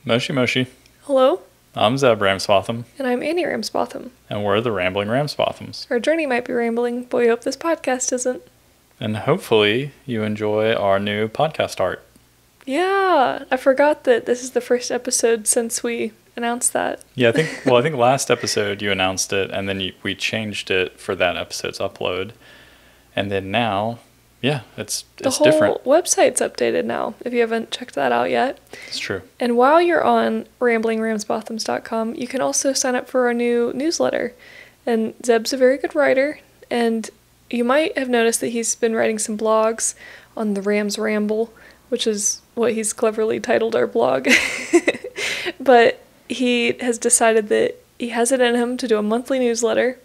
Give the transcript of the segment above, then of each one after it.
Moshi Moshi. Hello, I'm Zeb Ramsbotham, and I'm Annie Ramsbotham. and we're the Rambling Ramsbothams. Our journey might be rambling, but we hope this podcast isn't. And hopefully you enjoy our new podcast art. Yeah, I forgot that this is the first episode since we announced that. Yeah, I think last episode you announced it, and then we changed it for that episode's upload. And then now, yeah, it's different. The whole website's updated now, if you haven't checked that out yet. It's true. And while you're on ramblingramsbothams.com, you can also sign up for our new newsletter. And Zeb's a very good writer, and you might have noticed that he's been writing some blogs on the Rams Ramble, which is what he's cleverly titled our blog. But he has decided that he has it in him to do a monthly newsletter.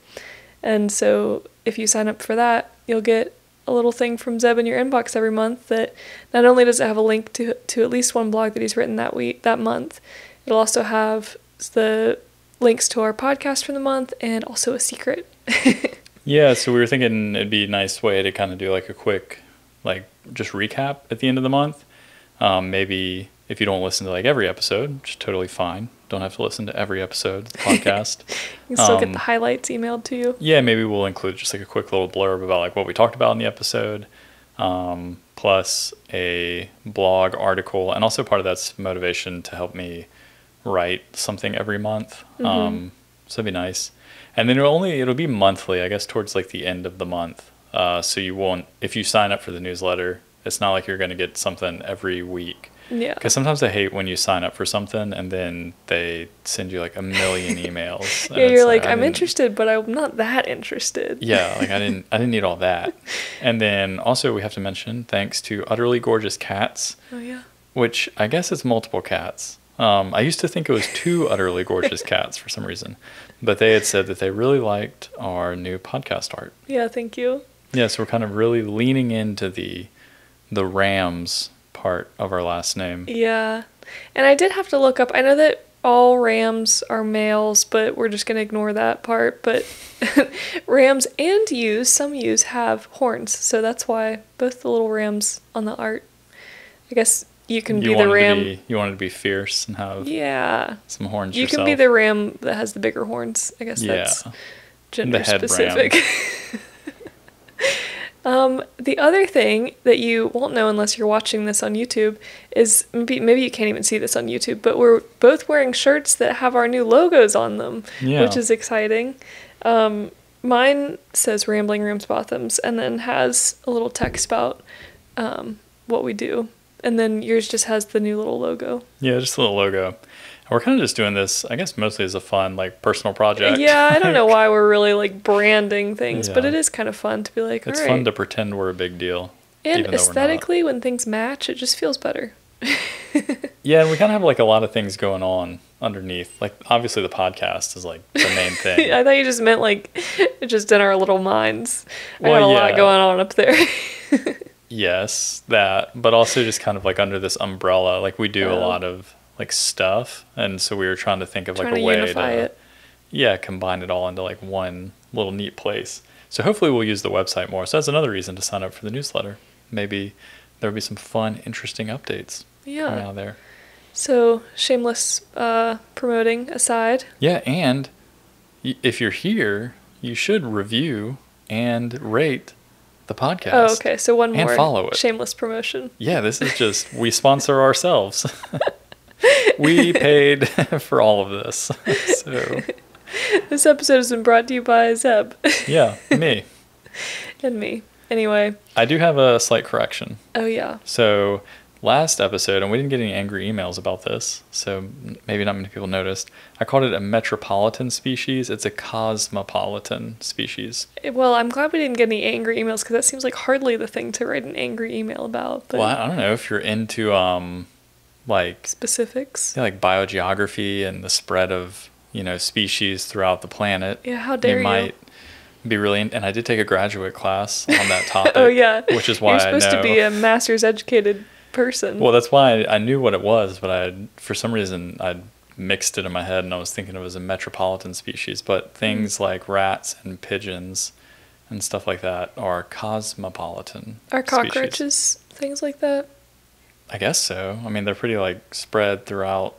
And so if you sign up for that, you'll get a little thing from Zeb in your inbox every month that not only does it have a link to at least one blog that he's written that month, it'll also have the links to our podcast for the month and also a secret. Yeah, so we were thinking it'd be a nice way to kind of do like a quick, just recap at the end of the month. Maybe if you don't listen to every episode, which is totally fine. Don't have to listen to every episode of the podcast. You can still get the highlights emailed to you. Yeah, maybe we'll include just a quick little blurb about what we talked about in the episode, plus a blog article, and also part of that's motivation to help me write something every month. Mm-hmm. So that'd be nice. And then it'll be monthly, I guess, towards the end of the month. So you won't, if you sign up for the newsletter, it's not like you're going to get something every week. Yeah. Because sometimes I hate when you sign up for something and then they send you a million emails. Yeah, you're I'm interested, but I'm not that interested. Yeah, I didn't need all that. And then also we have to mention thanks to Utterly Gorgeous Cats. Oh yeah. Which I guess it's multiple cats. I used to think it was 2 Utterly Gorgeous Cats for some reason, but they had said that they really liked our new podcast art. Yeah, thank you. Yeah, so we're kind of really leaning into the Rams part of our last name. Yeah. And I did have to look up, I know that all rams are males, but we're just going to ignore that part. But rams and some ewes have horns. So that's why both the little rams on the art, I guess you can be the ram. You wanted to be fierce and have some horns you yourself. You can be the ram that has the bigger horns. I guess that's gender specific. The other thing that you won't know unless you're watching this on YouTube is maybe you can't even see this on YouTube, but we're both wearing shirts that have our new logos on them, which is exciting. Mine says Rambling Ramsbothams and then has a little text about what we do. And then yours just has the new little logo. Yeah, just a little logo. We're kind of just doing this, I guess, mostly as a fun, personal project. Yeah, I don't know why we're really, branding things, but it is kind of fun to be like, all right. It's fun to pretend we're a big deal. And aesthetically, when things match, it just feels better. Yeah, and we kind of have, a lot of things going on underneath. Obviously, the podcast is, the main thing. I thought you just meant, just in our little minds. Well, I got a lot going on up there. Yes, that. But also just kind of, under this umbrella. We do a lot of stuff, and so we were trying to think of a way to combine it all into one little neat place. So hopefully we'll use the website more. So that's another reason to sign up for the newsletter. Maybe there'll be some fun, interesting updates coming out there. So shameless promoting aside. Yeah, and if you're here, you should review and rate the podcast. Oh, okay. So one more and follow it. Shameless promotion. Yeah, this is just we sponsor ourselves. We paid for all of this. So this episode has been brought to you by Zeb. Yeah, me. And me. Anyway. I do have a slight correction. Oh, yeah. So last episode, and we didn't get any angry emails about this, so maybe not many people noticed, I called it a metropolitan species. It's a cosmopolitan species. Well, I'm glad we didn't get any angry emails, because that seems like hardly the thing to write an angry email about. But... Well, I don't know if you're into... specifics? Yeah, biogeography and the spread of, species throughout the planet. Yeah, how dare you? You might be really... And I did take a graduate class on that topic. Oh, yeah. Which is why You're supposed to be a master's educated person. Well, that's why I knew what it was, but for some reason, I mixed it in my head, and I was thinking it was a metropolitan species. But things like rats and pigeons and stuff like that are cosmopolitan Are cockroaches species. Things like that? I guess so. I mean, they're pretty spread throughout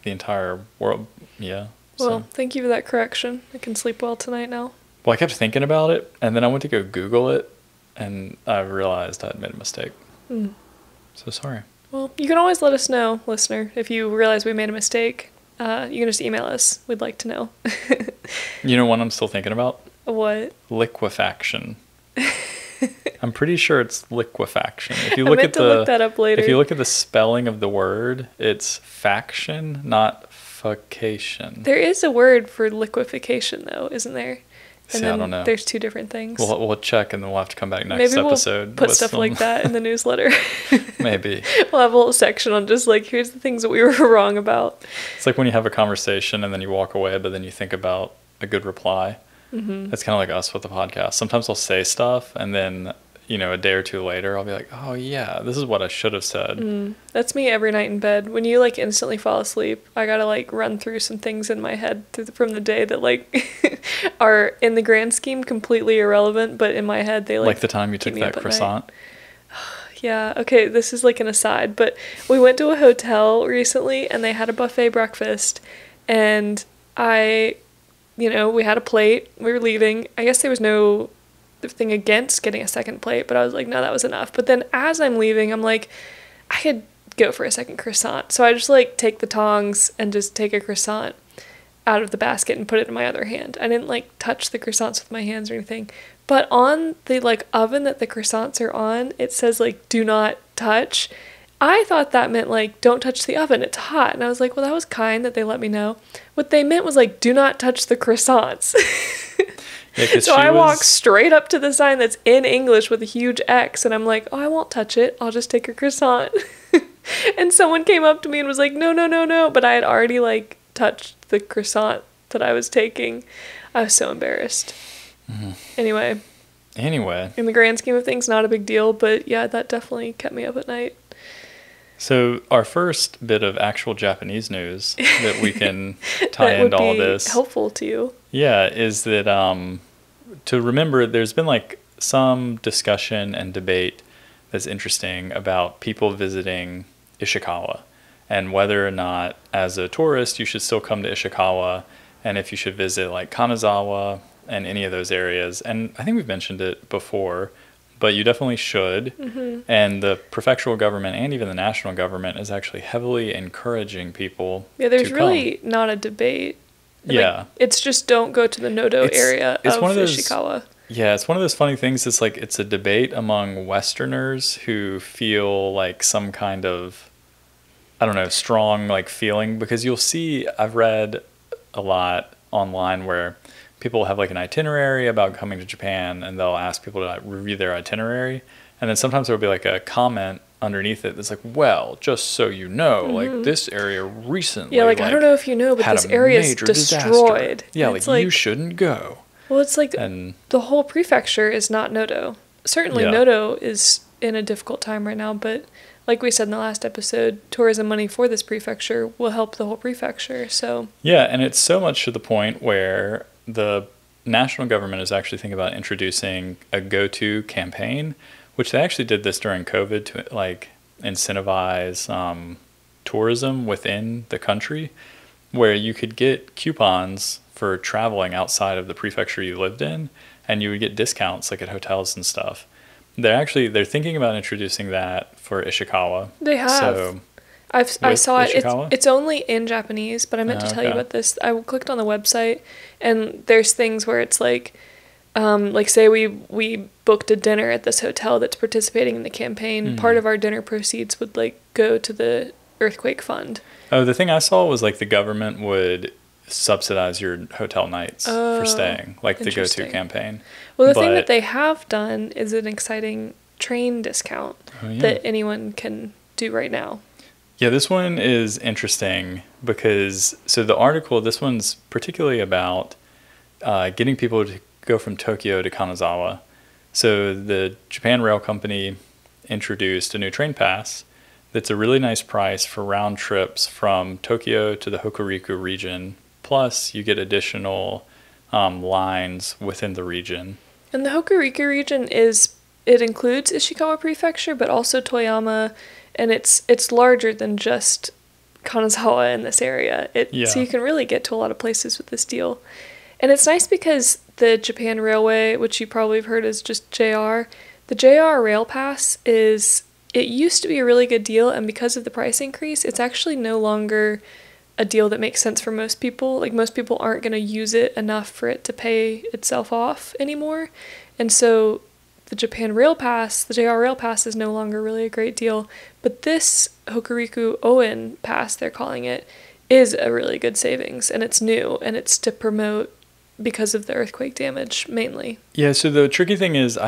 the entire world. Yeah. Well, thank you for that correction. I can sleep well tonight now. Well, I kept thinking about it, and then I went to go Google it, and I realized I'd made a mistake. So sorry. Well, you can always let us know, listener, if you realize we made a mistake. You can just email us. We'd like to know. You know what I'm still thinking about? What? Liquefaction. I'm pretty sure it's liquefaction. If you look that up later. If you look at the spelling of the word, it's faction, not facation. There is a word for liquefaction, though, isn't there? And See, I don't know. There's two different things. We'll check, and then we'll have to come back next episode. Maybe we'll put stuff like that in the newsletter. Maybe. We'll have a whole section on just like, here's the things that we were wrong about. It's like when you have a conversation and then you walk away, but then you think about a good reply. It's kind of like us with the podcast. Sometimes I'll say stuff, and then, a day or two later, I'll be like, oh, yeah, this is what I should have said. That's me every night in bed. When you, instantly fall asleep, I gotta, run through some things in my head from the day that, are, in the grand scheme, completely irrelevant, but in my head, they, Like the time you took that croissant? Yeah, okay, this is, an aside, but we went to a hotel recently, and they had a buffet breakfast, and we had a plate, we were leaving. I guess there was no thing against getting a second plate, but I was like, no, that was enough. But then as I'm leaving, I'm like, I could go for a second croissant. So I just take the tongs and just take a croissant out of the basket and put it in my other hand. I didn't touch the croissants with my hands or anything. But on the oven that the croissants are on, it says do not touch. I thought that meant don't touch the oven, it's hot. And I was like, well, that was kind that they let me know. What they meant was do not touch the croissants. Yeah, so I walked straight up to the sign that's in English with a huge X, and I'm like, oh, I won't touch it. I'll just take a croissant. And someone came up to me and was like, no, no, no, no. But I had already touched the croissant that I was taking. I was so embarrassed. Anyway. In the grand scheme of things, not a big deal. But yeah, that definitely kept me up at night. So our first bit of actual Japanese news that we can tie into all this, helpful to you, is that to remember there's been some discussion and debate that's interesting about people visiting Ishikawa and whether or not as a tourist you should still come to Ishikawa, and if you should visit Kanazawa and any of those areas. And I think we've mentioned it before, but you definitely should. And the prefectural government and even the national government is actually heavily encouraging people to come. Yeah, there's really not a debate. Yeah. It's just don't go to the Nodo area of Ishikawa. Yeah, it's one of those funny things. It's it's a debate among Westerners who feel some kind of, I don't know, strong feeling, because you'll see, I've read a lot online where people have an itinerary about coming to Japan, and they'll ask people to review their itinerary, and then sometimes there'll be a comment underneath it that's well, just so you know, this area recently, I don't know if you know, but this area is destroyed. Disaster. Yeah, you shouldn't go. Well, it's and the whole prefecture is not Nodo. Certainly Nodo is in a difficult time right now, but like we said in the last episode, tourism money for this prefecture will help the whole prefecture. So yeah, and it's so much to the point where the national government is actually thinking about introducing a go-to campaign, which they actually did this during COVID to incentivize tourism within the country, where you could get coupons for traveling outside of the prefecture you lived in, and you would get discounts at hotels and stuff. They're thinking about introducing that for Ishikawa. They have. So I saw it. It's only in Japanese, but I meant to tell you about this. I clicked on the website, and there's things where it's say we booked a dinner at this hotel that's participating in the campaign. Part of our dinner proceeds would go to the earthquake fund. Oh, the thing I saw was the government would subsidize your hotel nights for staying, the go-to campaign. Well, the thing that they have done is an exciting train discount that anyone can do right now. Yeah, this one is interesting because, the article, this one's particularly about getting people to go from Tokyo to Kanazawa. So the Japan Rail Company introduced a new train pass that's a really nice price for round trips from Tokyo to the Hokuriku region. Plus, you get additional lines within the region. And the Hokuriku region it includes Ishikawa Prefecture, but also Toyama, and it's larger than just Kanazawa in this area. So you can really get to a lot of places with this deal. And it's nice because the Japan Railway, which you probably have heard is just JR, the JR Rail Pass it used to be a really good deal, and because of the price increase, it's actually no longer a deal that makes sense for most people. Like, most people aren't going to use it enough for it to pay itself off anymore. And so the Japan Rail Pass, the JR Rail Pass, is no longer really a great deal. But this Hokuriku Oen Pass, they're calling it, is a really good savings, and it's new, and it's to promote because of the earthquake damage mainly. Yeah, so the tricky thing is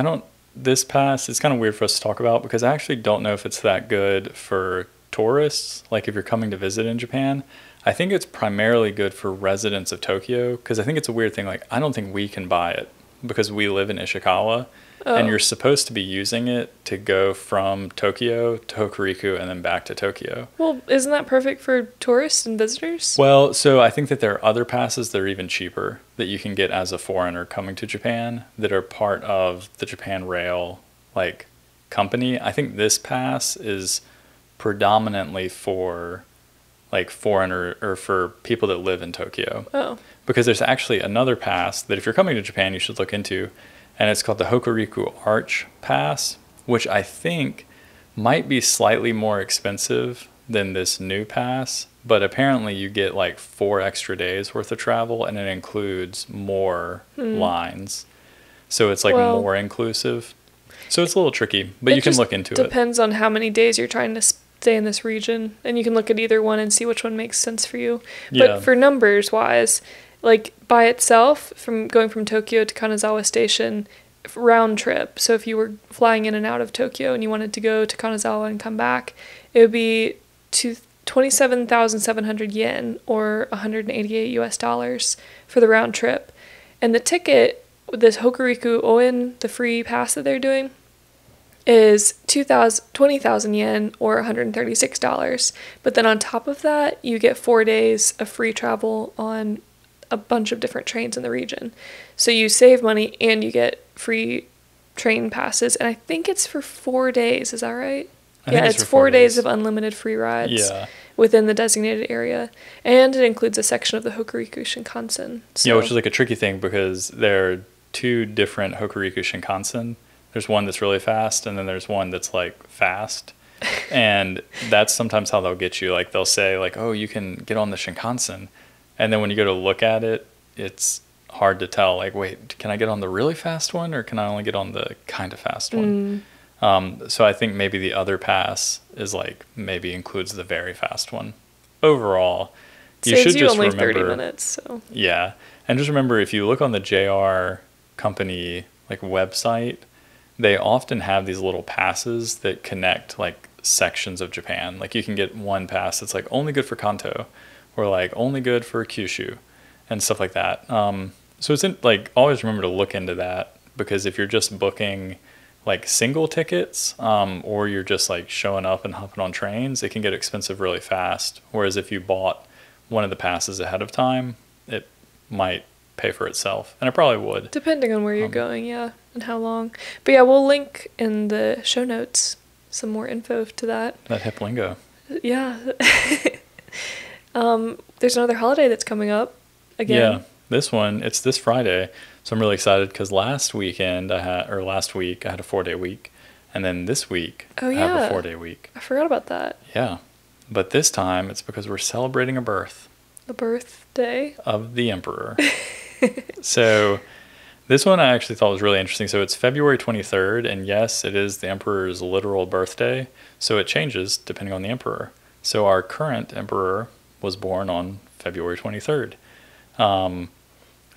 this pass, it's kind of weird for us to talk about because I actually don't know if it's that good for tourists, like if you're coming to visit in Japan. I think it's primarily good for residents of Tokyo because I think it's a weird thing. Like, I don't think we can buy it because we live in Ishikawa, and you're supposed to be using it to go from Tokyo to Hokuriku and then back to Tokyo. Well, isn't that perfect for tourists and visitors? Well, so I think that there are other passes that are even cheaper that you can get as a foreigner coming to Japan that are part of the Japan Rail, like, company. I think this pass is predominantly for, like, foreigner or for people that live in Tokyo. Oh. Because there's actually another pass that if you're coming to Japan, you should look into, and it's called the Hokuriku Arch Pass, which I think might be slightly more expensive than this new pass, but apparently you get like 4 extra days worth of travel, and it includes more lines. So it's like more inclusive. So it's a little tricky, but you can look into it. It depends on how many days you're trying to stay in this region, and you can look at either one and see which one makes sense for you. But for numbers wise, like by itself, from going from Tokyo to Kanazawa Station, round trip, so if you were flying in and out of Tokyo and you wanted to go to Kanazawa and come back, it would be 27,700 yen or $188 for the round trip. And the ticket, this Hokuriku Oen, the free pass that they're doing, is 20,000 yen or $136. But then on top of that, you get 4 days of free travel on a bunch of different trains in the region. So you save money and you get free train passes. And I think it's for 4 days. Is that right? Yeah, it's 4 days of unlimited free rides within the designated area. And it includes a section of the Hokuriku Shinkansen. So. Yeah, which is like a tricky thing because there are 2 different Hokuriku Shinkansen. There's one that's really fast, and then there's one that's like fast. And that's sometimes how they'll get you. Like, they'll say like, oh, you can get on the Shinkansen. And then when you go to look at it, it's hard to tell. Like, wait, can I get on the really fast one, or can I only get on the kind of fast one? So I think maybe the other pass is like maybe includes the very fast one. Overall, you should just remember. Saves you only 30 minutes. So. Yeah, and just remember, if you look on the JR company like website, they often have these little passes that connect like sections of Japan. Like, you can get one pass that's like only good for Kanto, or like only good for Kyushu, and stuff like that. So it's like, always remember to look into that, because if you're just booking like single tickets, or you're just like showing up and hopping on trains, it can get expensive really fast. Whereas if you bought one of the passes ahead of time, it might pay for itself, and it probably would. Depending on where you're going, yeah, and how long. But yeah, we'll link in the show notes some more info to that. That hip lingo. Yeah. There's another holiday that's coming up again. Yeah, this one, it's this Friday. So I'm really excited because last week I had a 4-day week. And then this week I have a 4-day week. I forgot about that. Yeah. But this time it's because we're celebrating a birth. The birthday? Of the emperor. So this one I actually thought was really interesting. So it's February 23rd. And yes, it is the emperor's literal birthday. So it changes depending on the emperor. So our current emperor was born on February 23rd.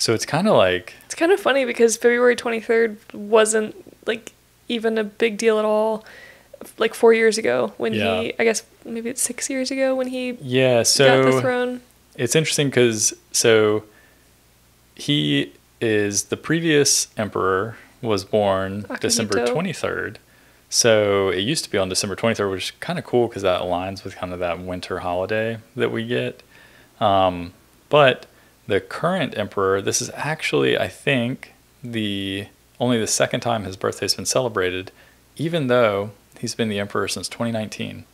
So it's kind of like... It's kind of funny because February 23rd wasn't, like, even a big deal at all, like, 4 years ago when he... I guess maybe it's 6 years ago when he got the throne. It's interesting because, so, he is... The previous emperor was born December 23rd. So it used to be on December 23rd, which is kind of cool because that aligns with kind of that winter holiday that we get. But the current emperor, this is actually, I think, only the second time his birthday's been celebrated, even though he's been the emperor since 2019.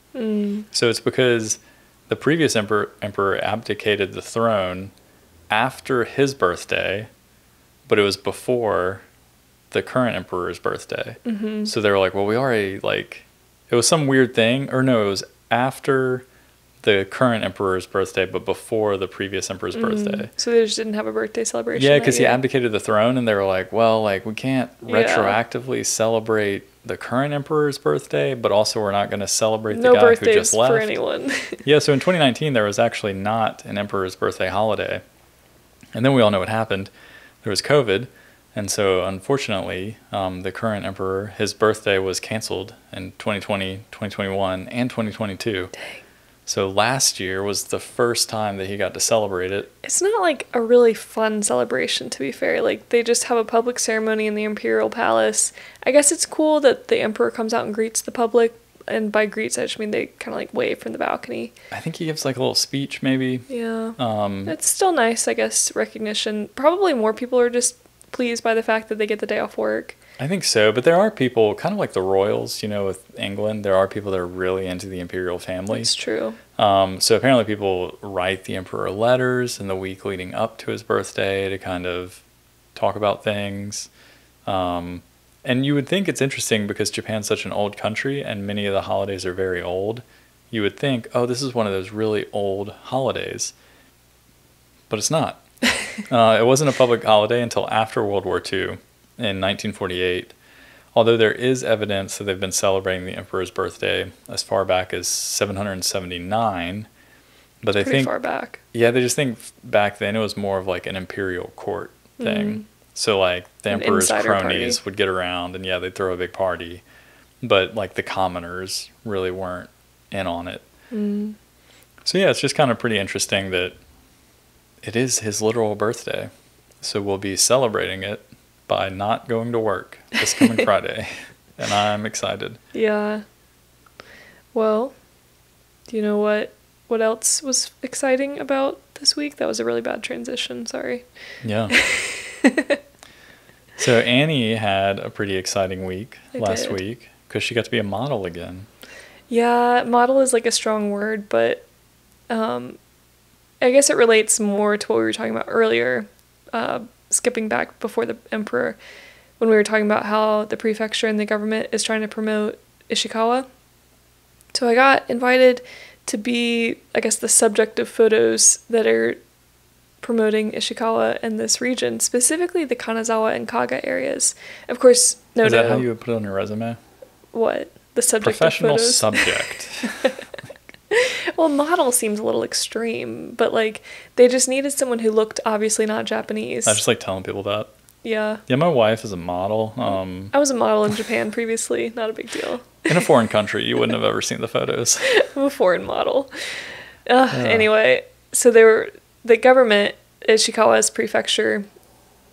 So it's because the previous emperor abdicated the throne after his birthday, but it was before the current emperor's birthday. Mm-hmm. So they were like, well, we already, like, it was some weird thing. Or no, it was after the current emperor's birthday, but before the previous emperor's birthday. So they just didn't have a birthday celebration. Yeah, because he abdicated the throne, and they were like, well, like, we can't retroactively celebrate the current emperor's birthday, but also we're not going to celebrate the guy who just left. No birthdays for anyone. Yeah, so in 2019, there was actually not an emperor's birthday holiday. And then we all know what happened. There was COVID. And so, unfortunately, the current emperor, his birthday was canceled in 2020, 2021, and 2022. Dang. So last year was the first time that he got to celebrate it. It's not like a really fun celebration, to be fair. Like, they just have a public ceremony in the Imperial Palace. I guess it's cool that the emperor comes out and greets the public. And by greets, I just mean they kind of like wave from the balcony. I think he gives like a little speech, maybe. Yeah. It's still nice, I guess, recognition. Probably more people are just pleased by the fact that they get the day off work. I think so, but there are people, kind of like the royals, you know, with England, there are people that are really into the imperial family. It's true. So apparently people write the emperor letters in the week leading up to his birthday to kind of talk about things. And you would think it's interesting because Japan's such an old country and many of the holidays are very old. You would think, oh, this is one of those really old holidays. But it's not. It wasn't a public holiday until after World War II. In 1948, although there is evidence that they've been celebrating the emperor's birthday as far back as 779, but they think far back. Yeah, they just think back then it was more of like an imperial court thing. So like the emperor's cronies would get around and they'd throw a big party, but like the commoners really weren't in on it. So yeah, it's just kind of pretty interesting that it is his literal birthday. So we'll be celebrating it by not going to work this coming Friday. And I'm excited. Yeah. Well, do you know what else was exciting about this week? That was a really bad transition. Sorry. Yeah. So Annie had a pretty exciting week last week because she got to be a model again. Yeah, model is like a strong word, but I guess it relates more to what we were talking about earlier. Skipping back before the emperor, when we were talking about how the prefecture and the government is trying to promote Ishikawa. So I got invited to be, I guess, the subject of photos that are promoting Ishikawa in this region, specifically the Kanazawa and Kaga areas. Of course, Is that how you would put it on your resume? What? The subject Professional of photos? subject. Well, model seems a little extreme, but like they just needed someone who looked obviously not Japanese. I just like telling people that. Yeah. Yeah, my wife is a model. I was a model in Japan previously. Not a big deal. In a foreign country, you wouldn't have ever seen the photos. I'm a foreign model. Anyway, so the government, Ishikawa's prefecture,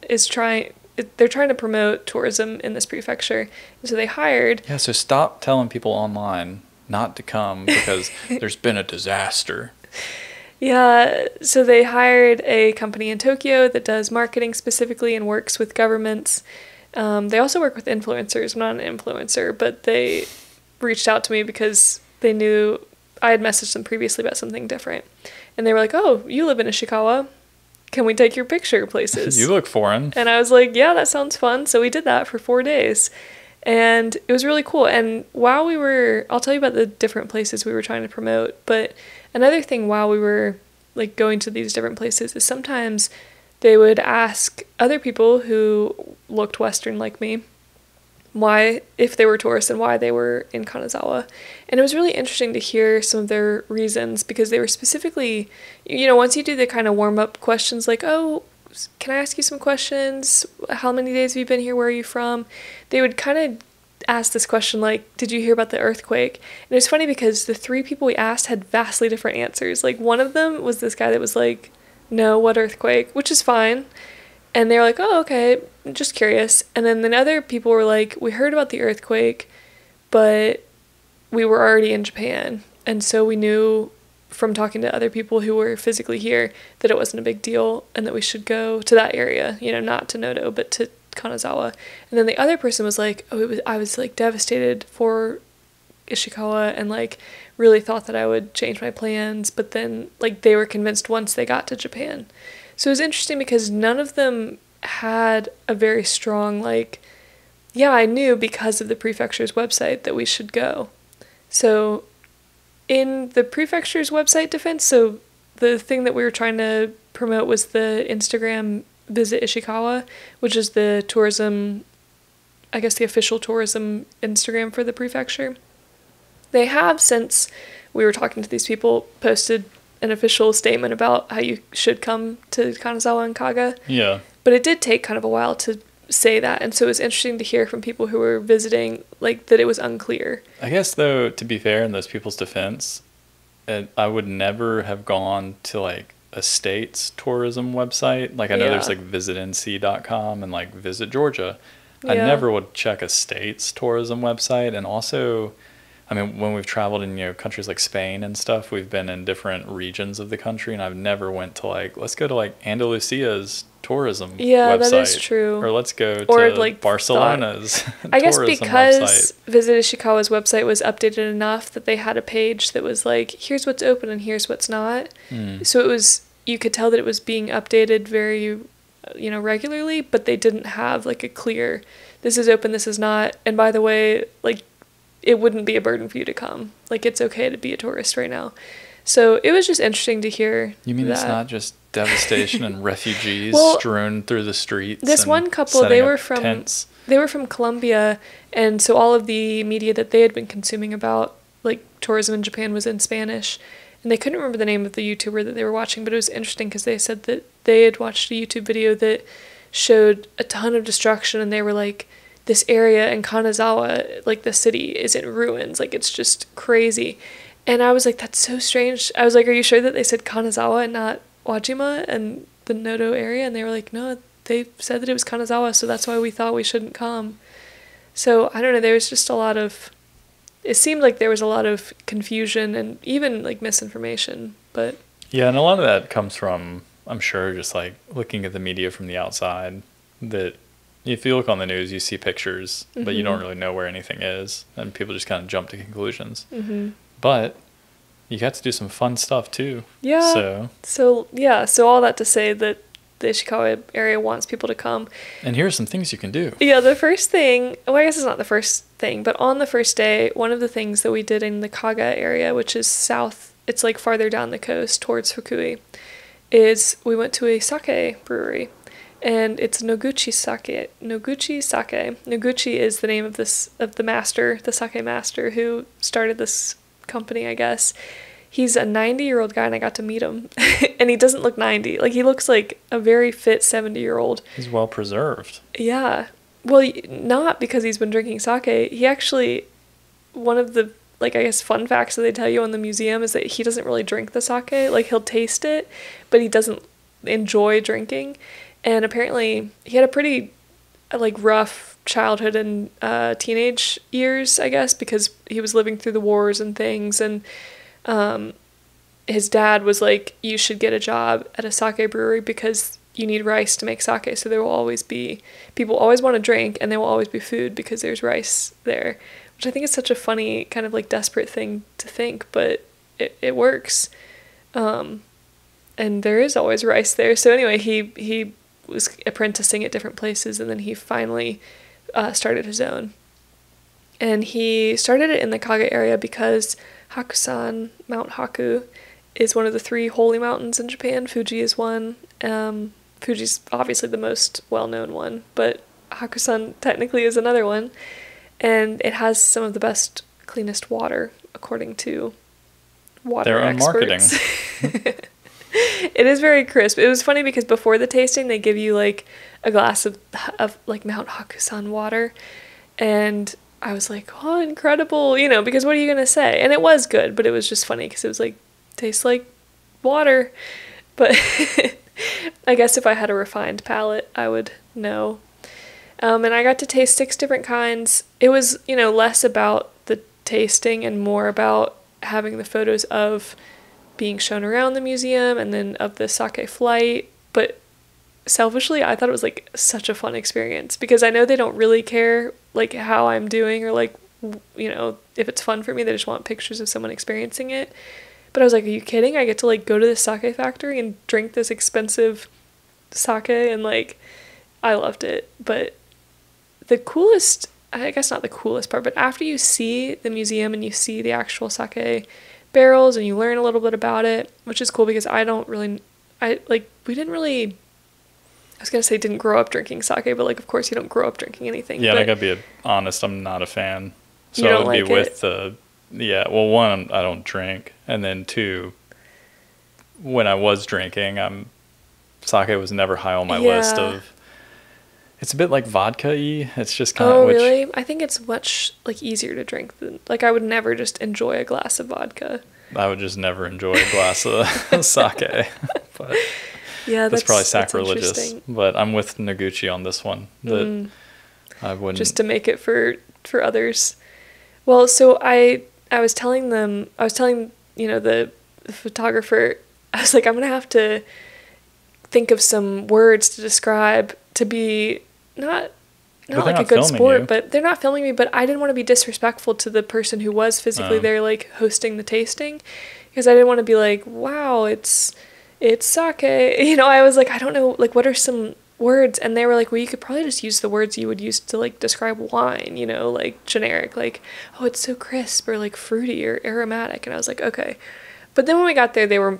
they're trying to promote tourism in this prefecture. And so they hired... Yeah, so stop telling people online not to come because there's been a disaster. Yeah, so they hired a company in Tokyo that does marketing specifically and works with governments. They also work with influencers. I'm not an influencer, but they reached out to me because they knew I had messaged them previously about something different. And they were like, oh, you live in Ishikawa. Can we take your picture places? You look foreign. And I was like, yeah, that sounds fun. So we did that for 4 days. And it was really cool. And while I'll tell you about the different places we were trying to promote, but another thing while we were like going to these different places is sometimes they would ask other people who looked Western like me if they were tourists and why they were in Kanazawa. And it was really interesting to hear some of their reasons because they were specifically, once you do the kind of warm-up questions like, oh, can I ask you some questions? How many days have you been here? Where are you from? They would kind of ask this question like, did you hear about the earthquake? And it was funny because the 3 people we asked had vastly different answers. Like one of them was this guy that was like, no, what earthquake? Which is fine. And they were like, oh, okay, just curious. And then the other people were like, we heard about the earthquake, but we were already in Japan. And so we knew from talking to other people who were physically here that it wasn't a big deal and that we should go to that area, not to Noto, but to Kanazawa. And then the other person was like, I was like devastated for Ishikawa and like really thought that I would change my plans, but then like they were convinced once they got to Japan. So it was interesting because none of them had a very strong like, yeah, I knew because of the prefecture's website that we should go. So in the prefecture's website defense, so the thing that we were trying to promote was the Instagram Visit Ishikawa, which is the tourism, I guess the official tourism Instagram for the prefecture. They have, since we were talking to these people, posted an official statement about how you should come to Kanazawa and Kaga. Yeah. But it did take kind of a while to say that, and so it was interesting to hear from people who were visiting, like, that it was unclear. I guess, though, to be fair, in those people's defense, I would never have gone to, like, a state's tourism website. Like, I know there's, like, visitnc.com and, like, Visit Georgia. I never would check a state's tourism website. And also, I mean, when we've traveled in, you know, countries like Spain and stuff, we've been in different regions of the country, and I've never went to, like, let's go to, like, Andalusia's tourism website. That is true. Or let's go to like Barcelona's I guess tourism because website. Visit Ishikawa's website was updated enough that they had a page that was like, here's what's open and here's what's not. So it was, you could tell that it was being updated very, you know, regularly, but they didn't have like a clear, this is open, this is not. And by the way, like, it wouldn't be a burden for you to come. Like, it's okay to be a tourist right now. So it was just interesting to hear. You mean it's not just devastation and refugees strewn through the streets? This one couple, they were from tents? They were from Colombia, and so all of the media that they had been consuming about like tourism in Japan was in Spanish, and they couldn't remember the name of the YouTuber that they were watching, but it was interesting because they said that they had watched a YouTube video that showed a ton of destruction, and they were like, this area in Kanazawa, like the city, is in ruins, like it's just crazy. And I was like, that's so strange. I was like, are you sure that they said Kanazawa and not Wajima and the Noto area? And they were like, no, they said that it was Kanazawa, so that's why we thought we shouldn't come. So, I don't know, there was just a lot of, it seemed like there was a lot of confusion and even, like, misinformation, but... Yeah, and a lot of that comes from, I'm sure, just, like, looking at the media from the outside, that if you look on the news, you see pictures, but you don't really know where anything is, and people just kind of jump to conclusions. But you got to do some fun stuff too. Yeah. So all that to say that the Ishikawa area wants people to come. And here are some things you can do. Yeah, the first thing, well, I guess it's not the first thing, but on the first day, one of the things that we did in the Kaga area, which is south, it's like farther down the coast towards Fukui, is we went to a sake brewery. And it's Noguchi Sake. Noguchi is the name of the sake master who started this company, I guess. He's a 90-year-old guy, and I got to meet him. And he doesn't look 90. Like, he looks like a very fit 70-year-old. He's well preserved. Yeah. Well, not because he's been drinking sake. He actually, one of the, like, I guess, fun facts that they tell you in the museum is that he doesn't really drink the sake. Like, he'll taste it, but he doesn't enjoy drinking. And apparently, he had a pretty, like, rough childhood and teenage years, I guess, because he was living through the wars and things, and his dad was like, you should get a job at a sake brewery because you need rice to make sake, so there will always be, people always want to drink, and there will always be food because there's rice there, which I think is such a funny, kind of like desperate thing to think, but it works. And there is always rice there. So anyway, he was apprenticing at different places, and then he finally started his own. And he started it in the Kaga area because Hakusan, Mount Haku, is one of the 3 holy mountains in Japan. Fuji is one. Fuji's obviously the most well-known one, but Hakusan technically is another one. And it has some of the best, cleanest water, according to water experts. Their own marketing. It is very crisp. It was funny because before the tasting, they give you like a glass of like Mount Hakusan water, and I was like, oh, incredible, you know, because what are you gonna say? And it was good, but it was just funny because it was like, tastes like water. But I guess if I had a refined palate, I would know. And I got to taste 6 different kinds. It was, you know, less about the tasting and more about having the photos of being shown around the museum and then of the sake flight. But selfishly, I thought it was like such a fun experience because I know they don't really care like how I'm doing or like if it's fun for me, they just want pictures of someone experiencing it. But I was like, are you kidding? I get to like go to this sake factory and drink this expensive sake, and like I loved it. But the coolest, I guess not the coolest part, but after you see the museum and you see the actual sake barrels and you learn a little bit about it, which is cool because we didn't really, I was gonna say didn't grow up drinking sake, but like of course you don't grow up drinking anything. Yeah, but and I gotta be honest, I'm not a fan. So you don't I would be like with it? well, one, I don't drink, and then two, when I was drinking, sake was never high on my list of. It's a bit like vodka-y. It's just kind of. Oh, really? I think it's much like easier to drink than like I would never just enjoy a glass of vodka. I would just never enjoy a glass of sake. But yeah, that's probably sacrilegious. But I'm with Noguchi on this one. That I wouldn't. Just to make it for others. Well, so I was telling the photographer, I was like, I'm gonna have to think of some words to describe to be not like a good sport, but they're not filming me, but I didn't want to be disrespectful to the person who was physically there, like hosting the tasting, because I didn't want to be like, wow, it's sake. I was like, I don't know, like, what are some words? And they were like, well, you could probably just use the words you would use to like describe wine, like generic, like, oh, it's so crisp, or like fruity or aromatic. And I was like, okay. But then when we got there, they were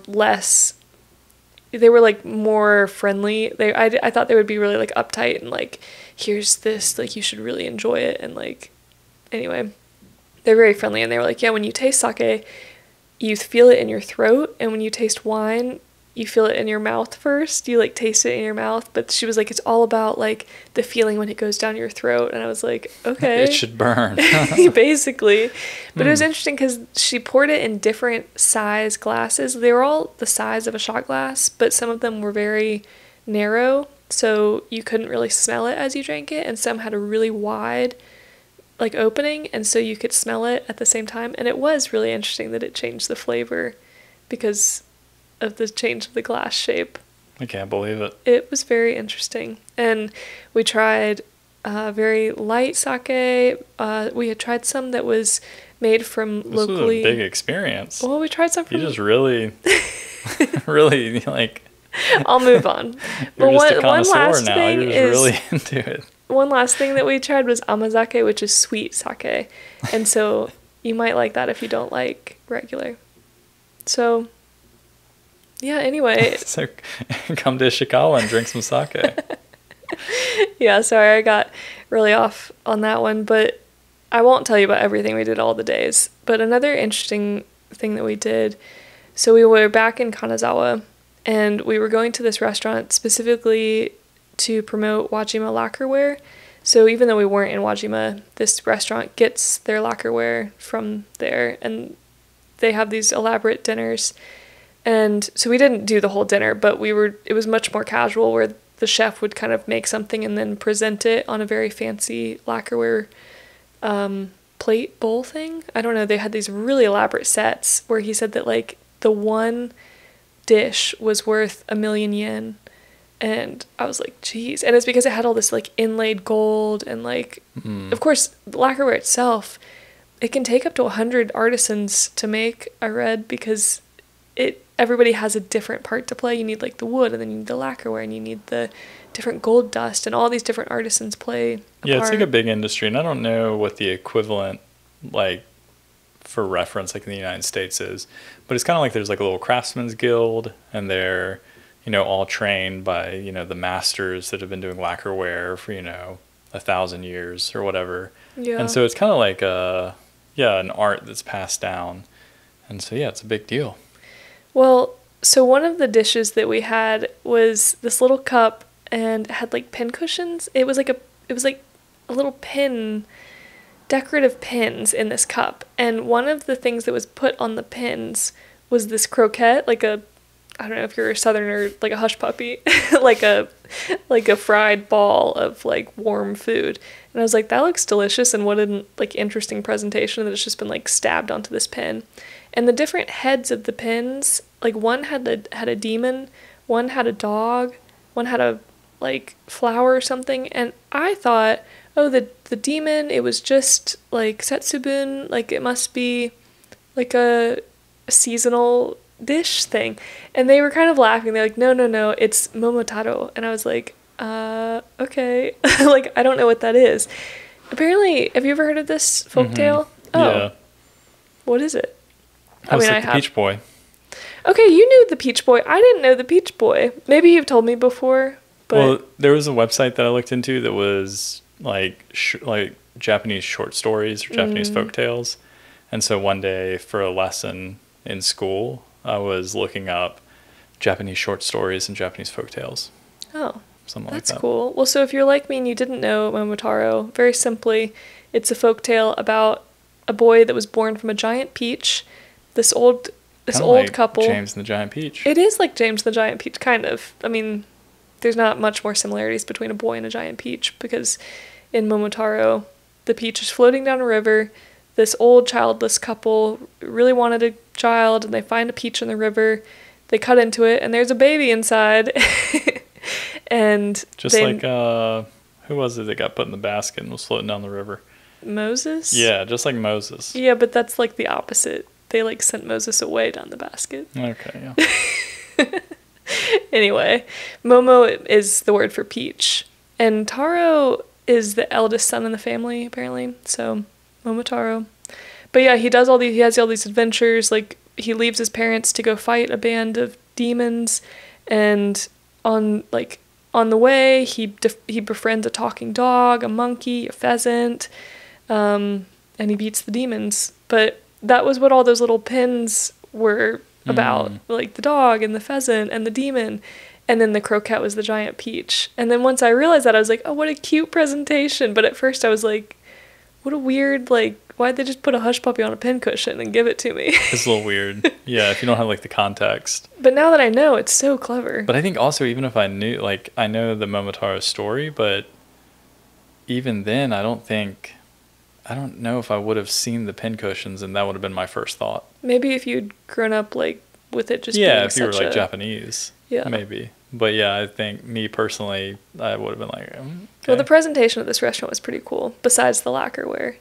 like more friendly. I thought they would be really like uptight and like, here's this, like you should really enjoy it, and like, anyway, they're very friendly, and they were like, yeah, when you taste sake, you feel it in your throat, and when you taste wine, you feel it in your mouth first. You like taste it in your mouth, but she was like, it's all about like the feeling when it goes down your throat. And I was like, okay, it should burn. Basically. But it was interesting because she poured it in different size glasses. They were all the size of a shot glass, but some of them were very narrow, so you couldn't really smell it as you drank it, and some had a really wide like opening, and so you could smell it at the same time. And it was really interesting that it changed the flavor because of the change of the glass shape. I can't believe it. It was very interesting. And we tried very light sake. We had tried some that was made from locally. This was a big experience. Well, we tried some from. You just really, really like. I'll move on. You're but just a connoisseur now. Thing You're just really into it. One last thing that we tried was amazake, which is sweet sake. And so you might like that if you don't like regular. So. Yeah, anyway. So come to Ishikawa and drink some sake. Yeah, sorry, I got really off on that one, but I won't tell you about everything we did all the days. But another interesting thing that we did, so we were back in Kanazawa, and we were going to this restaurant specifically to promote Wajima lacquerware. So even though we weren't in Wajima, this restaurant gets their lacquerware from there, and they have these elaborate dinners. And so we didn't do the whole dinner, but it was much more casual, where the chef would kind of make something and then present it on a very fancy lacquerware plate bowl thing. I don't know. They had these really elaborate sets where he said that like the one dish was worth 1,000,000 yen. And I was like, geez. And it's because it had all this like inlaid gold and like, of course, lacquerware itself, it can take up to 100 artisans to make, I read, because everybody has a different part to play. You need like the wood, and then you need the lacquerware, and you need the different gold dust, and all these different artisans play a Yeah, part. it's like a big industry, and I don't know what the equivalent, like, for reference, like in the United States is, but it's kind of like there's like a little craftsman's guild, and they're, all trained by, the masters that have been doing lacquerware for, 1,000 years or whatever. Yeah. And so it's kind of like an art that's passed down. And so, yeah, it's a big deal. Well, so one of the dishes that we had was this little cup, and it had like pin cushions. It was like a little pin, decorative pins in this cup. And one of the things that was put on the pins was this croquette, like I don't know if you're a southerner, like a hush puppy, like a fried ball of like warm food. And I was like, that looks delicious, and what an like interesting presentation that it's just been like stabbed onto this pin. And the different heads of the pins, like one had a demon, one had a dog, one had a like flower or something. And I thought, oh, the demon, it was just like setsubun, like it must be like a seasonal dish thing. And they were kind of laughing. They're like, no, it's momotaro. And I was like, okay. Like, I don't know what that is. Apparently, have you ever heard of this folktale? Oh. Yeah. What is it? I mean, like the Peach Boy. Okay, you knew the Peach Boy. I didn't know the Peach Boy. Maybe you've told me before, but... Well, there was a website that I looked into that was like Japanese short stories or Japanese folktales. And so one day for a lesson in school, I was looking up Japanese short stories and Japanese folktales. Oh, something like that. That's cool. Well, so if you're like me and you didn't know Momotaro, very simply, it's a folktale about a boy that was born from a giant peach. This old like couple. James and the Giant Peach. It is like James and the Giant Peach, kind of. I mean, there's not much more similarities between a boy and a giant peach, because in Momotaro, the peach is floating down a river. This old childless couple really wanted a child, and they find a peach in the river. They cut into it, and there's a baby inside. And just like who was it that got put in the basket and was floating down the river? Moses? Yeah, just like Moses. Yeah, but that's like the opposite. They like sent Moses away down the basket. Okay, yeah. Anyway, Momo is the word for peach, and Taro is the eldest son in the family, apparently. So, Momotaro. But yeah, he has all these adventures. Like, he leaves his parents to go fight a band of demons, and on the way, he befriends a talking dog, a monkey, a pheasant, and he beats the demons. But that was what all those little pins were about, like the dog and the pheasant and the demon. And then the croquette was the giant peach. And then once I realized that, I was like, oh, what a cute presentation. But at first I was like, what a weird, like, why'd they just put a hush puppy on a pincushion and give it to me? It's a little weird. Yeah, if you don't have, like, the context. But now that I know, it's so clever. But I think also, even if I knew, like, I know the Momotaro story, but even then, I don't know if I would have seen the pincushions, and that would have been my first thought. Maybe if you'd grown up, like, with it just being if you were, like, Japanese. Yeah. Maybe. But yeah, I think me personally, I would have been like, okay. Well, the presentation of this restaurant was pretty cool, besides the lacquerware.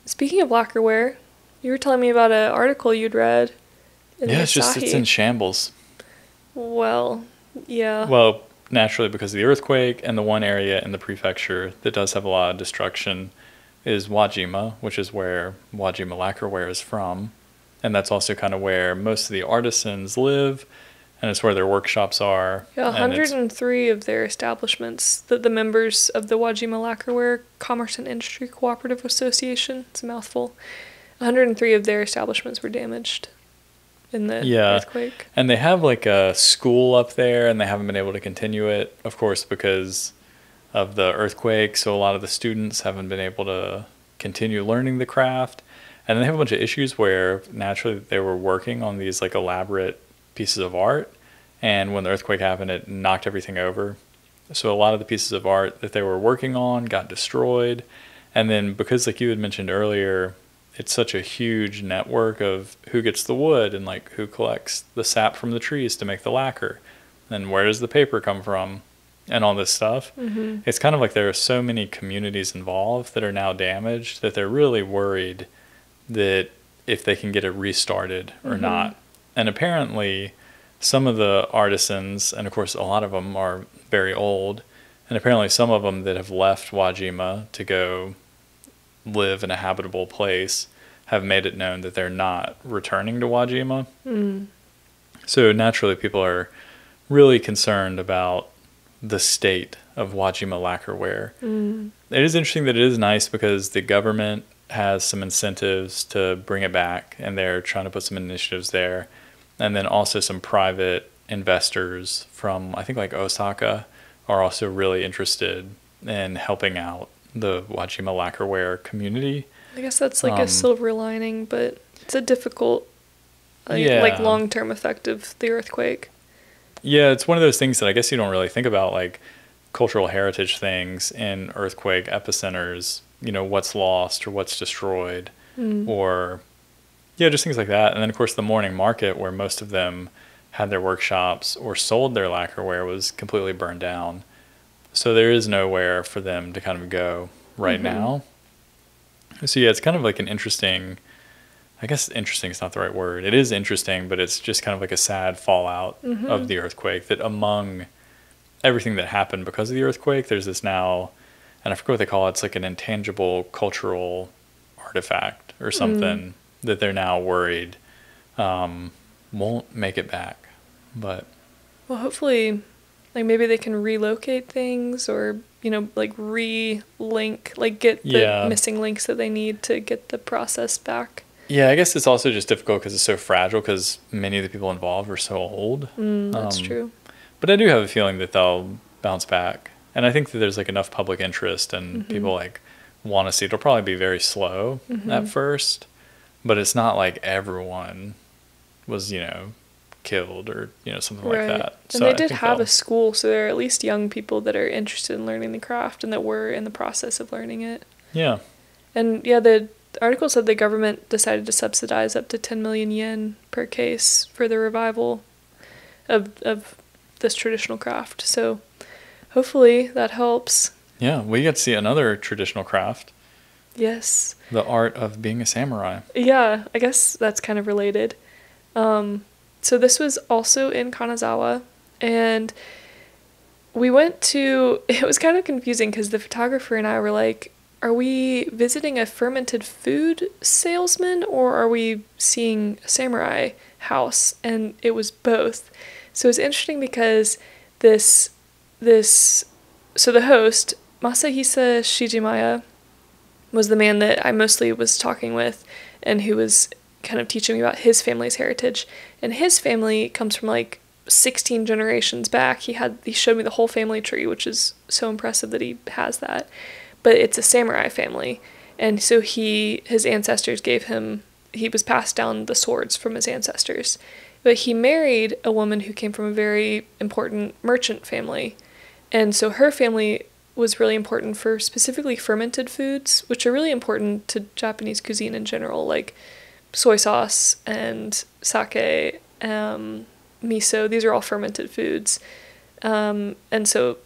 Speaking of lacquerware, you were telling me about an article you'd read in it's in shambles. Well, yeah. Well, naturally, because of the earthquake, and the one area in the prefecture that does have a lot of destruction is Wajima, which is where Wajima lacquerware is from. And that's also kind of where most of the artisans live, and it's where their workshops are. Yeah, 103 of their establishments, the members of the Wajima Lacquerware Commerce and Industry Cooperative Association, it's a mouthful, 103 of their establishments were damaged in the earthquake. And they have like a school up there, and they haven't been able to continue it, of course, because of the earthquake, so a lot of the students haven't been able to continue learning the craft. And then they have a bunch of issues where naturally they were working on these like elaborate pieces of art, and when the earthquake happened, it knocked everything over. So a lot of the pieces of art that they were working on got destroyed. And then because, like you had mentioned earlier, it's such a huge network of who gets the wood and like who collects the sap from the trees to make the lacquer, and where does the paper come from, and all this stuff. It's kind of like there are so many communities involved that are now damaged that they're really worried that if they can get it restarted or not. And apparently some of the artisans, and of course a lot of them are very old, and apparently some of them that have left Wajima to go live in a habitable place have made it known that they're not returning to Wajima. So naturally people are really concerned about the state of Wajima lacquerware. It is interesting that it is nice because the government has some incentives to bring it back, and they're trying to put some initiatives there. And then also some private investors from, I think, like Osaka are also really interested in helping out the Wajima lacquerware community. I guess that's like a silver lining, but it's a difficult, like long-term effect of the earthquake. Yeah, it's one of those things that I guess you don't really think about, like cultural heritage things in earthquake epicenters, you know, what's lost or what's destroyed, or just things like that. And then, of course, the morning market where most of them had their workshops or sold their lacquerware was completely burned down. So there is nowhere for them to kind of go right now. So yeah, it's kind of like an interesting, I guess interesting is not the right word. It is interesting, but it's just kind of like a sad fallout of the earthquake, that among everything that happened because of the earthquake, there's this now, and I forget what they call it, it's like an intangible cultural artifact or something that they're now worried won't make it back. But well, hopefully, like maybe they can relocate things, or like re-link, like get the missing links that they need to get the process back. Yeah, I guess it's also just difficult because it's so fragile, because many of the people involved are so old. That's true. But I do have a feeling that they'll bounce back. And I think that there's like enough public interest, and people like want to see it. It'll probably be very slow at first, but it's not like everyone was, killed or, something like that. And so they did have a school, so there are at least young people that are interested in learning the craft and that were in the process of learning it. Yeah. And yeah, the article said the government decided to subsidize up to 10 million yen per case for the revival of this traditional craft. So hopefully that helps. Yeah, we get to see another traditional craft. Yes. The art of being a samurai. Yeah, I guess that's kind of related. So this was also in Kanazawa, and we went to, it was kind of confusing because the photographer and I were like, are we visiting a fermented food salesman, or are we seeing a samurai house? And it was both. So it's interesting because so the host, Masahisa Shijimaya, was the man that I mostly was talking with, and who was kind of teaching me about his family's heritage. And his family comes from like 16 generations back. He showed me the whole family tree, which is so impressive that he has that. But it's a samurai family. And so his ancestors he was passed down the swords from his ancestors. But he married a woman who came from a very important merchant family. And so her family was really important for specifically fermented foods, which are really important to Japanese cuisine in general, like soy sauce and sake, miso. These are all fermented foods. And so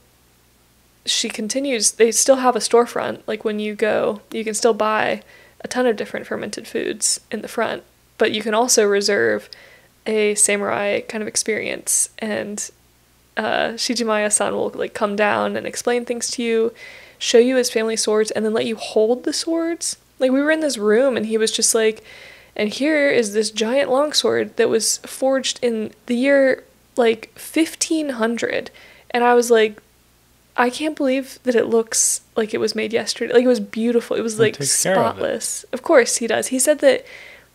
she continues, they still have a storefront. Like when you go, you can still buy a ton of different fermented foods in the front, but you can also reserve a samurai kind of experience. And Shijimaya-san will like come down and explain things to you, show you his family swords, and then let you hold the swords. Like we were in this room and he was just like, and here is this giant longsword that was forged in the year like 1500. And I was like, I can't believe that it looks like it was made yesterday. Like it was beautiful. It was like spotless. Of course he does. He said that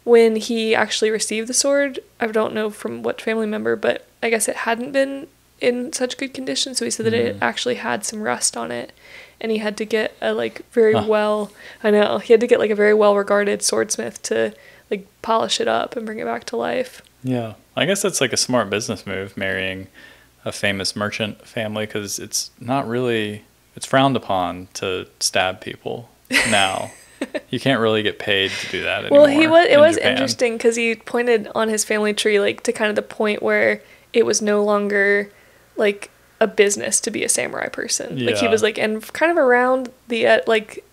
when he actually received the sword, I don't know from what family member, but I guess it hadn't been in such good condition. So he said that it actually had some rust on it, and he had to get a like he had to get like a very well regarded swordsmith to like polish it up and bring it back to life. Yeah. I guess that's like a smart business move, marrying a famous merchant family, because it's frowned upon to stab people now. You can't really get paid to do that anymore. Well, it was interesting because he pointed on his family tree like to kind of the point where it was no longer like a business to be a samurai person. Yeah. Like he was like, and kind of around the like,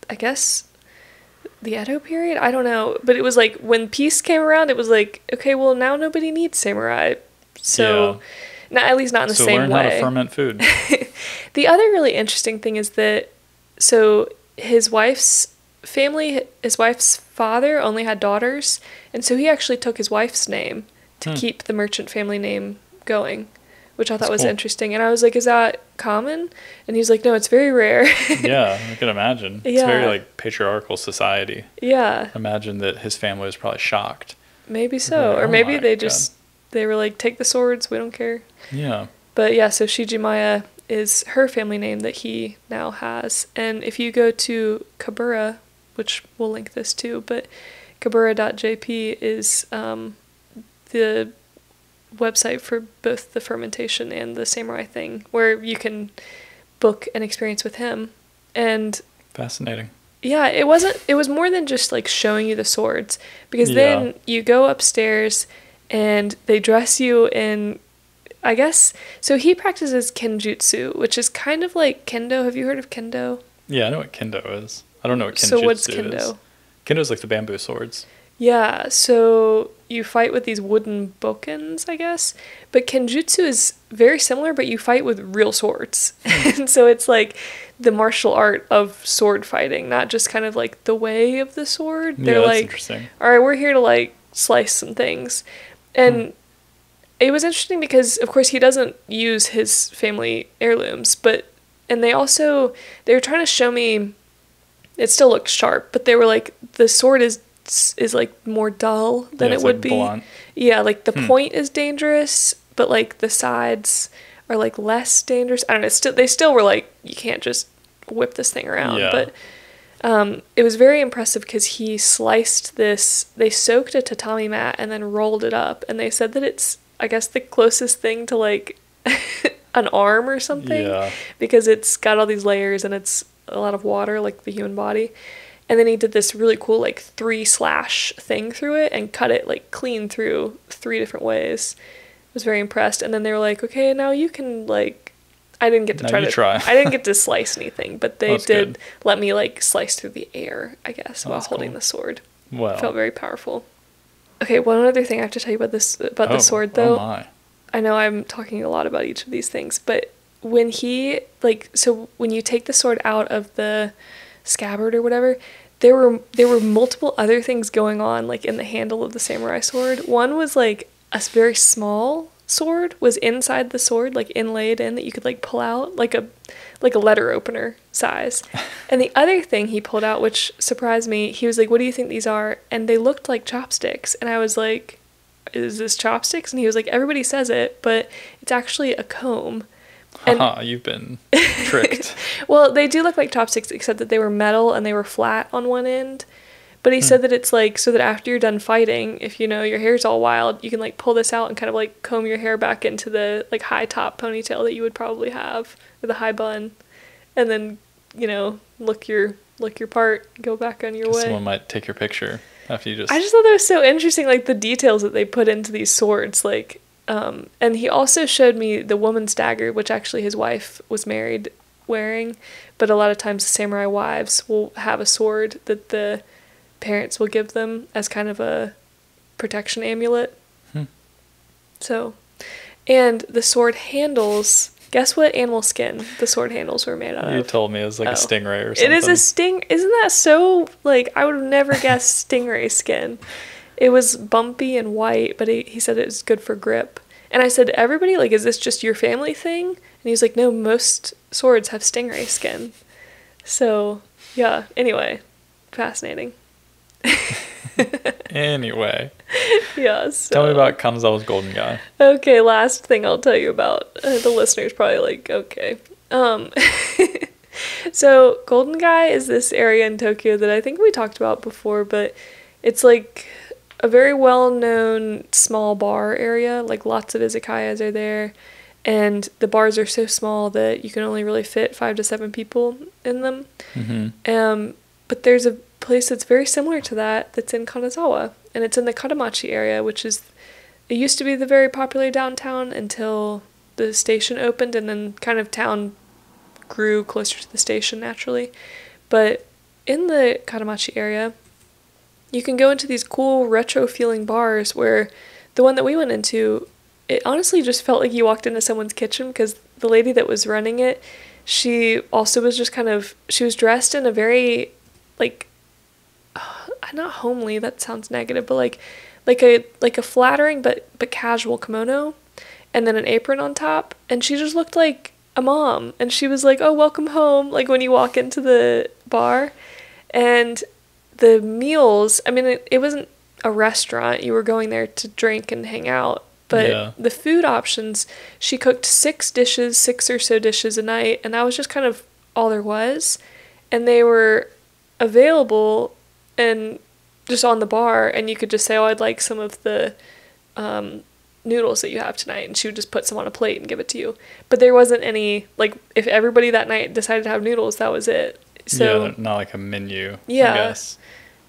I guess the Edo period, I don't know, but it was like when peace came around, it was like, okay, well now nobody needs samurai, so not, at least not in the same way. So learn how to ferment food. The other really interesting thing is that so his wife's family, his wife's father only had daughters, and so he actually took his wife's name to keep the merchant family name going, which I thought was interesting. And I was like, is that common? And he's like, no, it's very rare. Yeah, I can imagine. It's very like patriarchal society. Yeah. Imagine that his family was probably shocked. Maybe so. Or maybe they were like, take the swords, we don't care. Yeah. But yeah, so Shijimaya is her family name that he now has. And if you go to Kabura, which we'll link this to, but kabura.jp is the website for both the fermentation and the samurai thing, where you can book an experience with him. And fascinating. Yeah, it was more than just like showing you the swords, because then you go upstairs and they dress you in I guess, so he practices kenjutsu, which is kind of like kendo. Have you heard of kendo? Yeah, I know what kendo is. I don't know what kenjutsu so what's kendo? is. Kendo is like the bamboo swords. Yeah, so you fight with these wooden bokens, I guess. But kenjutsu is very similar, but you fight with real swords. And so it's like the martial art of sword fighting, not just kind of like the way of the sword. They're that's like, interesting. All right, we're here to like slice some things. And it was interesting because, of course, he doesn't use his family heirlooms, and they were trying to show me, it still looked sharp, but they were like, the sword is like more dull than it would be. Blunt. Yeah, like the point is dangerous, but like the sides are like less dangerous. I don't know. They still were like, you can't just whip this thing around. Yeah. But it was very impressive because he sliced this. They soaked a tatami mat and then rolled it up, and they said that it's, I guess, the closest thing to like an arm or something. Yeah. Because it's got all these layers and it's a lot of water, like the human body. And then he did this really cool, like, 3-slash thing through it and cut it, like, clean through 3 different ways. I was very impressed. And then they were like, okay, now you can, like, I didn't get to try. I didn't get to slice anything, but they did let me, like, slice through the air, I guess, while holding the sword. Wow. It felt very powerful. Okay, one other thing I have to tell you about the sword, though. Oh, my. I know I'm talking a lot about each of these things, but when he, like, so when you take the sword out of the scabbard or whatever, there were multiple other things going on, like in the handle of the samurai sword. One was like a very small sword was inside the sword, like inlaid in, that you could like pull out, like a letter opener size. And the other thing he pulled out, which surprised me, he was like, what do you think these are? And they looked like chopsticks. And I was like, is this chopsticks? And he was like, everybody says it, but it's actually a comb. Haha, you've been tricked. Well, they do look like chopsticks, except that they were metal and they were flat on one end. But he said that it's like, so that after you're done fighting, if you know your hair's all wild, you can like pull this out and kind of like comb your hair back into the like high top ponytail that you would probably have, or the high bun, and then, you know, look your part, go back on your way. Someone might take your picture after you just... I just thought that was so interesting, like the details that they put into these swords, like... and he also showed me the woman's dagger, which actually his wife was married wearing, but a lot of times the samurai wives will have a sword that the parents will give them as kind of a protection amulet. So, and the sword handles, guess what animal skin the sword handles were made out of? You told me it was like a stingray or something. It is a sting. Isn't that so, like, I would have never guessed stingray skin. It was bumpy and white, but he said it was good for grip. And I said, everybody, like, is this just your family thing? And he's like, no, most swords have stingray skin. So, yeah, anyway, fascinating. Anyway. Yeah, so. Tell me about Kanazawa's Golden Guy. Okay, last thing I'll tell you about. The listener's probably like, okay. So, Golden Guy is this area in Tokyo that I think we talked about before, but it's like a very well-known small bar area. Like, lots of izakayas are there, and the bars are so small that you can only really fit 5 to 7 people in them. Mm-hmm. But there's a place that's very similar to that that's in Kanazawa, and it's in the Kadamachi area, which is, it used to be the very popular downtown until the station opened, and then kind of town grew closer to the station naturally. But in the Kadamachi area, you can go into these cool retro feeling bars where the one that we went into, it honestly just felt like you walked into someone's kitchen, because the lady that was running it, she also was just kind of, she was dressed in a very, like, not homely, that sounds negative, but like a flattering but casual kimono, and then an apron on top, and she just looked like a mom, and she was like, oh, welcome home, like when you walk into the bar. And the meals, I mean, it wasn't a restaurant, you were going there to drink and hang out, but the food options, she cooked 6 or so dishes a night, and that was just kind of all there was, and they were available and just on the bar, and you could just say, oh, I'd like some of the noodles that you have tonight, and she would just put some on a plate and give it to you. But there wasn't any, like, if everybody that night decided to have noodles, that was it. So yeah, not like a menu, yeah, I guess.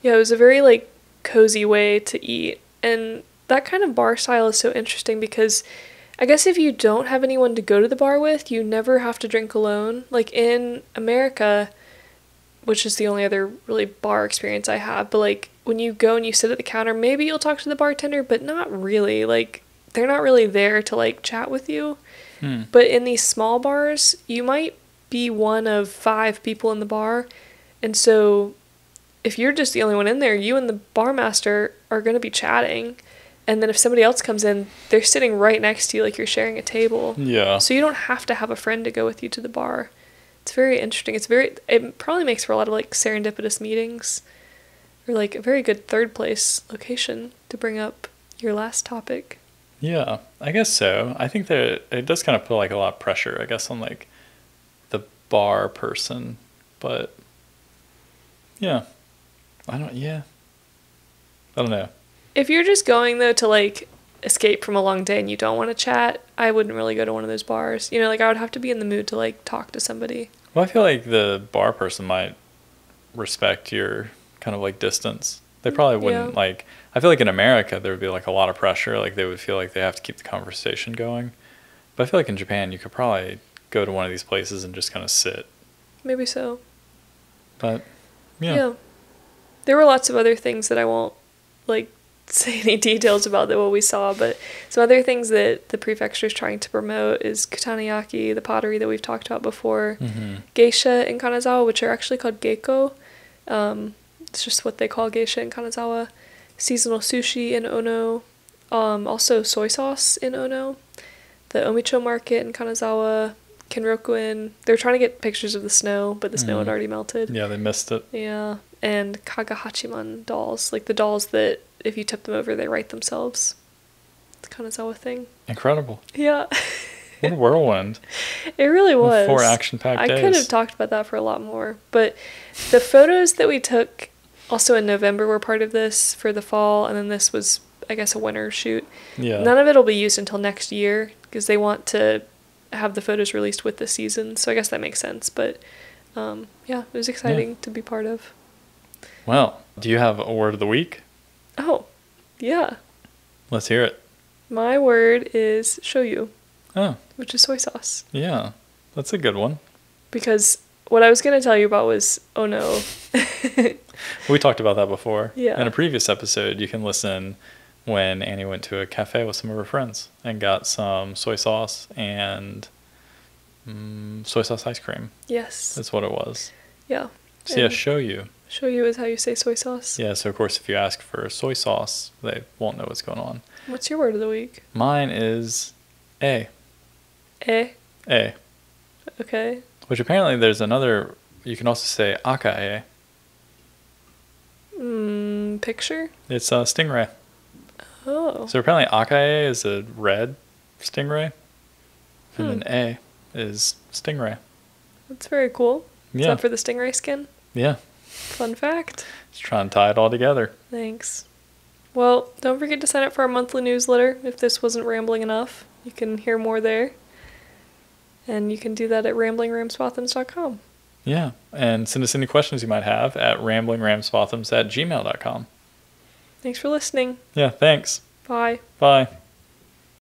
Yeah, it was a very, like, cozy way to eat, and that kind of bar style is so interesting because I guess if you don't have anyone to go to the bar with, you never have to drink alone. Like in America, which is the only other really bar experience I have, but like when you go and you sit at the counter, maybe you'll talk to the bartender, but not really. Like they're not really there to like chat with you. But in these small bars, you might be one of 5 people in the bar. And so if you're just the only one in there, you and the barmaster are going to be chatting. And then if somebody else comes in, they're sitting right next to you like you're sharing a table. Yeah. So you don't have to have a friend to go with you to the bar. It's very interesting. It probably makes for a lot of like serendipitous meetings, or like a very good third place location to bring up your last topic. Yeah, I guess so. I think that it does kind of put like a lot of pressure, I guess, on like the bar person. But yeah, I don't know. If you're just going though to like escape from a long day and you don't want to chat, I wouldn't really go to one of those bars. You know, like I would have to be in the mood to like talk to somebody. Well, I feel like the bar person might respect your kind of like distance. They probably wouldn't like, I feel like in America there would be like a lot of pressure. Like they would feel like they have to keep the conversation going. But I feel like in Japan you could probably go to one of these places and just kind of sit. Maybe so. But yeah. There were lots of other things that I won't like say any details about what we saw, but some other things that the prefecture is trying to promote is kutanayaki, the pottery that we've talked about before, geisha in Kanazawa, which are actually called geiko. It's just what they call geisha in Kanazawa. Seasonal sushi in Ono. Also soy sauce in Ono. The Omicho market in Kanazawa. Kenroku-in. They were trying to get pictures of the snow, but the snow had already melted. Yeah, they missed it. Yeah. And Kagahachiman dolls. Like the dolls that if you tip them over, they write themselves. It's a Kanazawa thing. Incredible. Yeah. What a whirlwind. It really was. 4 action-packed days. I could have talked about that for a lot more. But the photos that we took also in November were part of this for the fall, and then this was, I guess, a winter shoot. Yeah. None of it will be used until next year because they want to have the photos released with the season. So I guess that makes sense. But it was exciting to be part of. Well, do you have a word of the week? Oh, yeah. Let's hear it. My word is shoyu. Oh. Which is soy sauce. Yeah, that's a good one. Because what I was going to tell you about was, oh no. We talked about that before. Yeah. In a previous episode, you can listen when Annie went to a cafe with some of her friends and got some soy sauce and soy sauce ice cream. Yes. That's what it was. Yeah. So yeah, shoyu. Shoyu is how you say soy sauce. Yeah, so of course if you ask for soy sauce, they won't know what's going on. What's your word of the week? Mine is A. A? A. Okay. Which apparently there's another, you can also say aka. Picture? It's a stingray. Oh. So apparently aka is a red stingray. And then A is stingray. That's very cool. Yeah. Is that for the stingray skin? Yeah. Fun fact. Just trying to tie it all together. Thanks. Well, don't forget to sign up for our monthly newsletter if this wasn't rambling enough. You can hear more there. And you can do that at ramblingramsbothams.com. Yeah, and send us any questions you might have at ramblingramsbothams@gmail.com. Thanks for listening. Yeah, thanks. Bye. Bye.